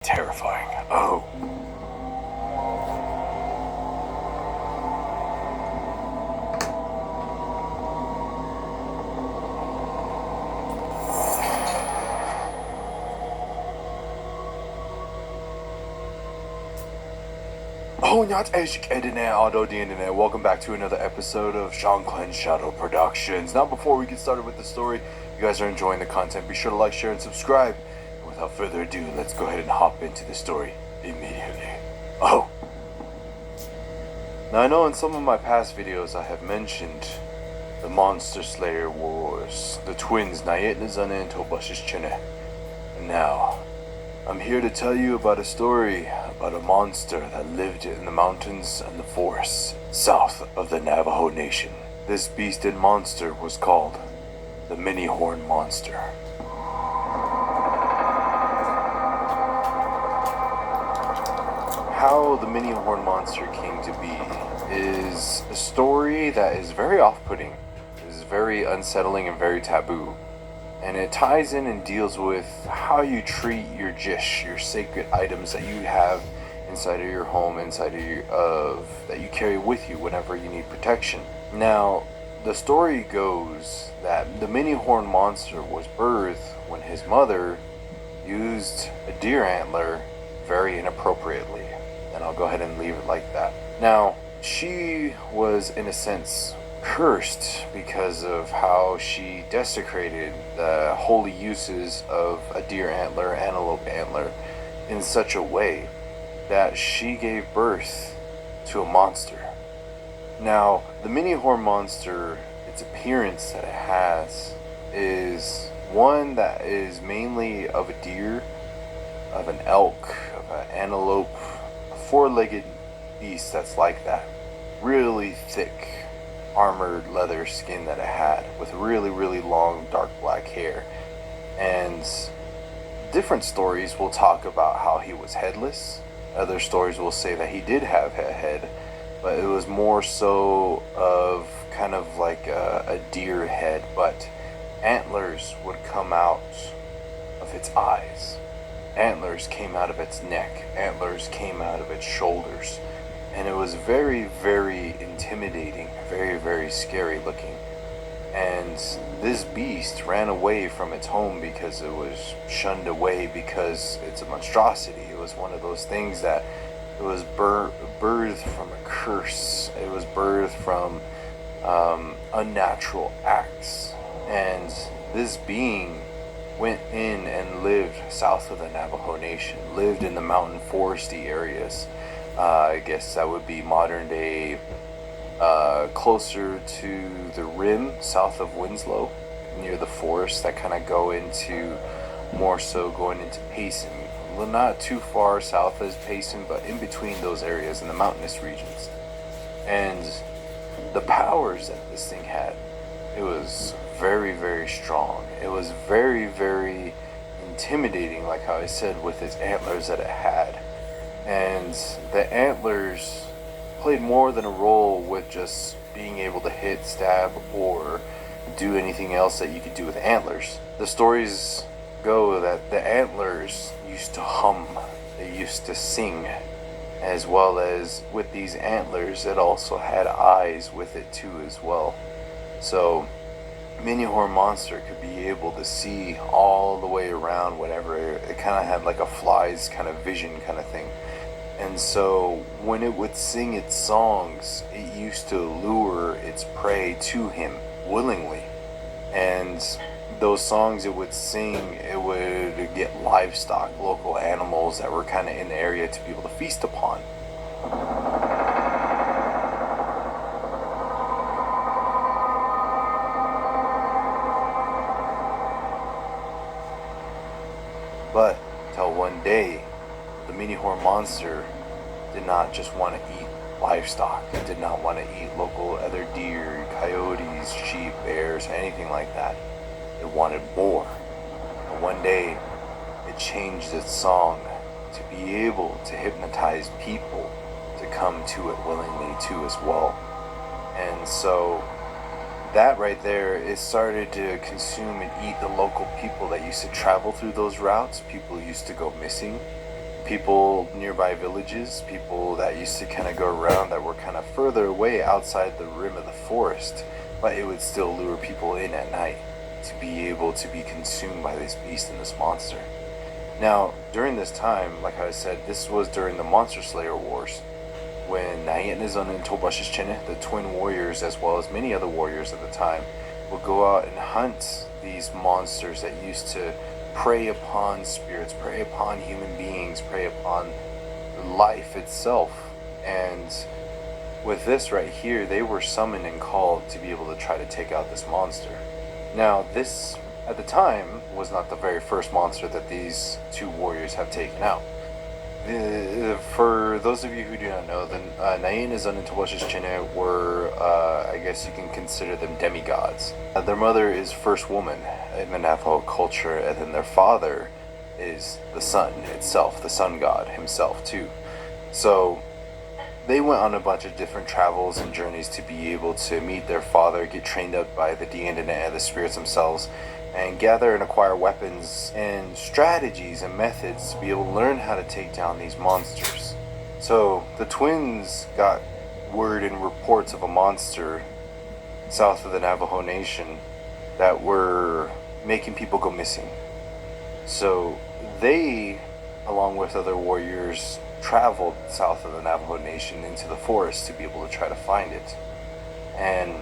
Terrifying. Oh. Not Eşk Edine Auto Dinine. Welcome back to another episode of Jean-Claude Shadow Productions. Now, before we get started with the story, you guys are enjoying the content, be sure to like, share, and subscribe. And without further ado, let's go ahead and hop into the story immediately. Oh! Now, I know in some of my past videos I have mentioned the Monster Slayer Wars, the twins Nayet Nizane and Tobashish Chine. And now, I'm here to tell you about a story about a monster that lived in the mountains and the forests south of the Navajo Nation. This beast and monster was called the Mini-Horn Monster. How the Mini-Horn Monster came to be is a story that is very off-putting, is very unsettling and very taboo. And it ties in and deals with how you treat your jish, your sacred items that you have inside of your home, inside of that you carry with you whenever you need protection. Now, the story goes that the Mini-Horn Monster was birthed when his mother used a deer antler very inappropriately. And I'll go ahead and leave it like that. Now, she was, in a sense, cursed because of how she desecrated the holy uses of a deer antler, antelope antler, in such a way that she gave birth to a monster. Now, the Mini-Horn Monster, its appearance that it has is one that is mainly of a deer, of an elk, of an antelope, a four-legged beast that's like that. Really thick, armored leather skin that it had, with really long dark black hair. And different stories will talk about how he was headless. Other stories will say that he did have a head, but it was more so of kind of like a deer head, but antlers would come out of its eyes. Antlers came out of its neck. Antlers came out of its shoulders. And it was very intimidating, very scary looking. And this beast ran away from its home because it was shunned away because it's a monstrosity. It was one of those things that it was birthed from a curse. It was birthed from unnatural acts. And this being went in and lived south of the Navajo Nation, lived in the mountain foresty areas. I guess that would be modern day, closer to the rim, south of Winslow, near the forests that kind of go into, more so going into Payson. Well, not too far south as Payson, but in between those areas in the mountainous regions. And the powers that this thing had, it was very strong. It was very intimidating, like how I said, with its antlers that it had. And the antlers played more than a role with just being able to hit, stab, or do anything else that you could do with antlers. The stories go that the antlers used to hum, they used to sing, as well as with these antlers it also had eyes with it too as well. So Mini-Horn Monster could be able to see all the way around whatever. It kind of had like a fly's kind of vision kind of thing. And so when it would sing its songs, it used to lure its prey to him willingly. And those songs it would sing, it would get livestock, local animals that were kind of in the area to be able to feast upon. But till one day, the Mini-Horn Monster did not just want to eat livestock. It did not want to eat local other deer, coyotes, sheep, bears, anything like that. It wanted more. And one day, it changed its song to be able to hypnotize people to come to it willingly too as well. And so that right there, it started to consume and eat the local people that used to travel through those routes. People used to go missing. People nearby villages, people that used to kind of go around that were kind of further away outside the rim of the forest, but it would still lure people in at night to be able to be consumed by this beast and this monster. Now, during this time, like I said, this was during the Monster Slayer Wars, when Nayetnizon and Tobashishchene, the twin warriors, as well as many other warriors at the time, would go out and hunt these monsters that used to prey upon spirits, prey upon human beings, prey upon life itself. And with this right here, they were summoned and called to be able to try to take out this monster. Now, this, at the time, was not the very first monster that these two warriors have taken out. For those of you who do not know, the Nayetnizon and Tobashishchene were, I guess you can consider them demigods. Their mother is first woman in the Navajo culture, and then their father is the sun itself, the sun god himself too. So they went on a bunch of different travels and journeys to be able to meet their father, get trained up by the Diandana and the spirits themselves, and gather and acquire weapons and strategies and methods to be able to learn how to take down these monsters. So the twins got word and reports of a monster south of the Navajo Nation that were making people go missing. So they, along with other warriors, traveled south of the Navajo Nation into the forest to be able to try to find it. And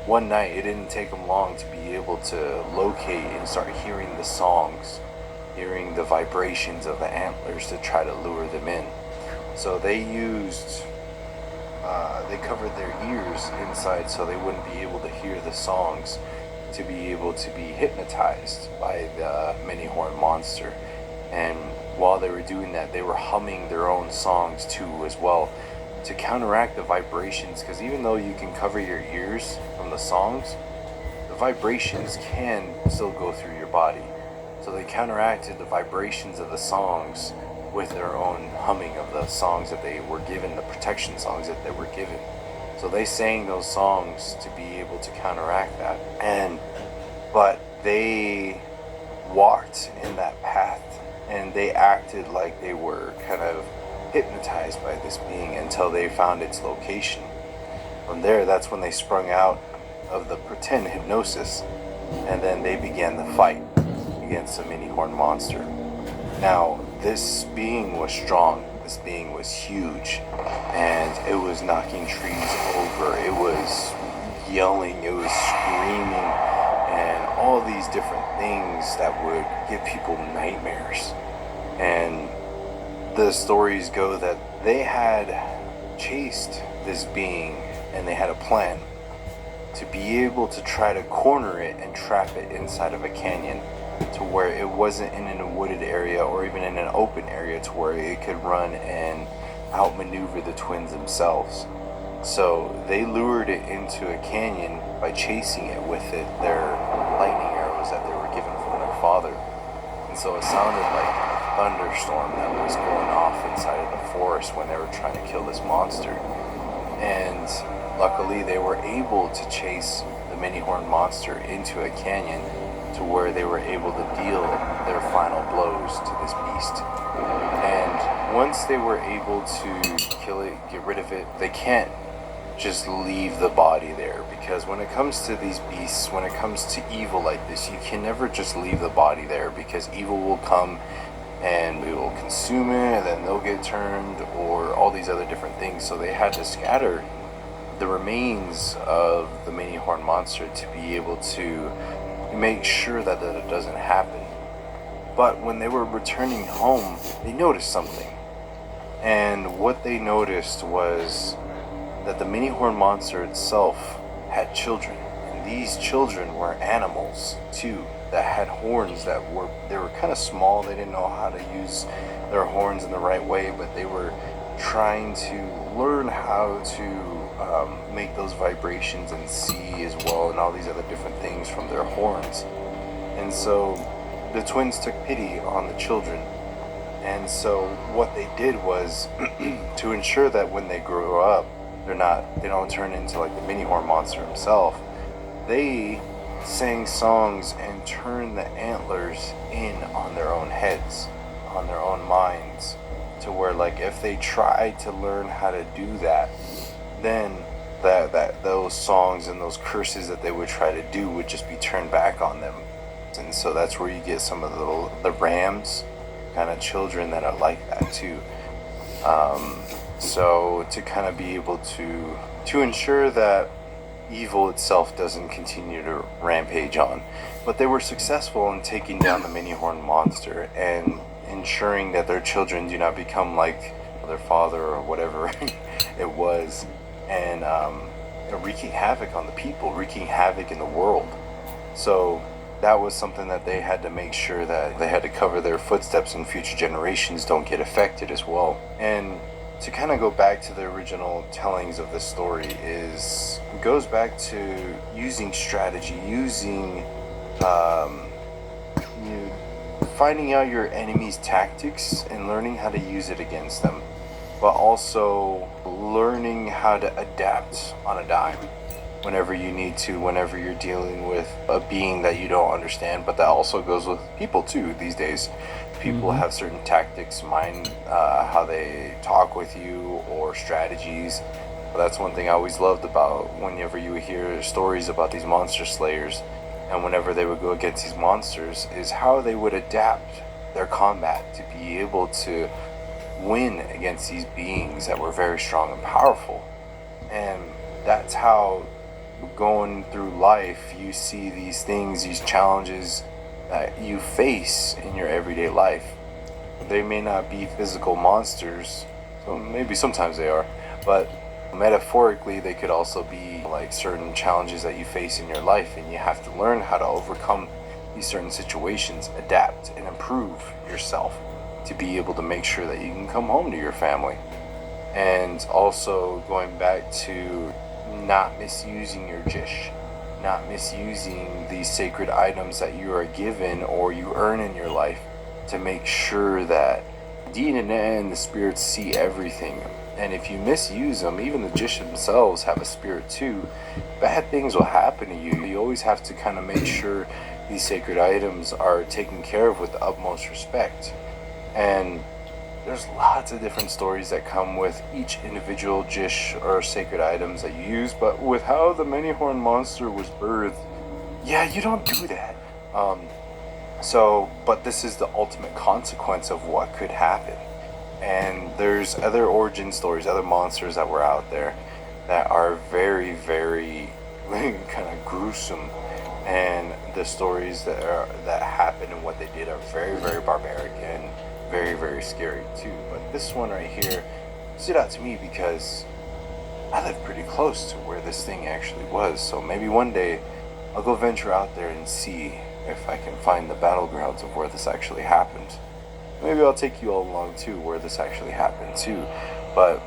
one night, it didn't take them long to be able to locate and start hearing the songs, hearing the vibrations of the antlers to try to lure them in. So they covered their ears inside so they wouldn't be able to hear the songs, to be able to be hypnotized by the many-horned monster. And while they were doing that, they were humming their own songs too as well, to counteract the vibrations, because even though you can cover your ears from the songs, the vibrations can still go through your body. So they counteracted the vibrations of the songs with their own humming of the songs that they were given, the protection songs that they were given. So they sang those songs to be able to counteract that. But they walked in that path, and they acted like they were kind of hypnotized by this being until they found its location. From there, that's when they sprung out of the pretend hypnosis, and then they began the fight against the many-horned monster. Now, this being was strong, this being was huge, and it was knocking trees over, it was yelling, it was screaming, and all these different things that would give people nightmares. And the stories go that they had chased this being, and they had a plan to be able to try to corner it and trap it inside of a canyon, to where it wasn't in a wooded area or even in an open area, to where it could run and outmaneuver the twins themselves. So they lured it into a canyon by chasing it with their lightning arrows that they were given from their father. And so it sounded like a thunderstorm that was going off inside of the forest when they were trying to kill this monster. And luckily they were able to chase the many-horned monster into a canyon, to where they were able to deal their final blows to this beast. And once they were able to kill it, get rid of it, they can't just leave the body there, because when it comes to these beasts, when it comes to evil like this, you can never just leave the body there, because evil will come and we will consume it, and then they'll get turned, or all these other different things. So they had to scatter the remains of the many-horned monster to be able to make sure that it doesn't happen. But when they were returning home, they noticed something. And what they noticed was that the many-horned monster itself had children. And these children were animals too, that had horns that were kind of small. They didn't know how to use their horns in the right way, but they were trying to learn how to make those vibrations and see as well, and all these other different things from their horns. And so the twins took pity on the children, and so what they did was to ensure that when they grow up, they don't turn into like the many-horned monster himself. They sang songs and turned the antlers in on their own heads, on their own minds, to where like if they tried to learn how to do that, then that those songs and those curses that they would try to do would just be turned back on them. And so that's where you get some of the Rams kind of children that are like that too. So to kind of be able to ensure that evil itself doesn't continue to rampage on. But they were successful in taking down the mini horn monster and ensuring that their children do not become like their father or whatever it was, and wreaking havoc on the people, wreaking havoc in the world. So that was something that they had to make sure that they had to cover their footsteps and future generations don't get affected as well. And to kind of go back to the original tellings of the story goes back to using strategy, using finding out your enemy's tactics and learning how to use it against them, but also learning how to adapt on a dime whenever you need to, whenever you're dealing with a being that you don't understand. But that also goes with people too these days. People have certain tactics, how they talk with you, or strategies. That's one thing I always loved about whenever you would hear stories about these monster slayers, and whenever they would go against these monsters, is how they would adapt their combat to be able to win against these beings that were very strong and powerful. And that's how, going through life, you see these things, these challenges that you face in your everyday life. They may not be physical monsters, so maybe sometimes they are, but metaphorically they could also be like certain challenges that you face in your life, and you have to learn how to overcome these certain situations, adapt and improve yourself to be able to make sure that you can come home to your family. And also going back to not misusing your jish, not misusing these sacred items that you are given or you earn in your life, to make sure that Dean and the spirits see everything. And if you misuse them, even the jish themselves have a spirit too, bad things will happen to you. You always have to kind of make sure these sacred items are taken care of with the utmost respect. And there's lots of different stories that come with each individual jish or sacred items that you use, but with how the many horn monster was birthed, yeah, you don't do that. But this is the ultimate consequence of what could happen. And there's other origin stories, other monsters that were out there that are very, very kind of gruesome, and the stories that happen and what they did are very, very barbaric and very, very scary too. But this one right here stood out to me because I live pretty close to where this thing actually was. So maybe one day I'll go venture out there and see if I can find the battlegrounds of where this actually happened. Maybe I'll take you all along too, where this actually happened too. But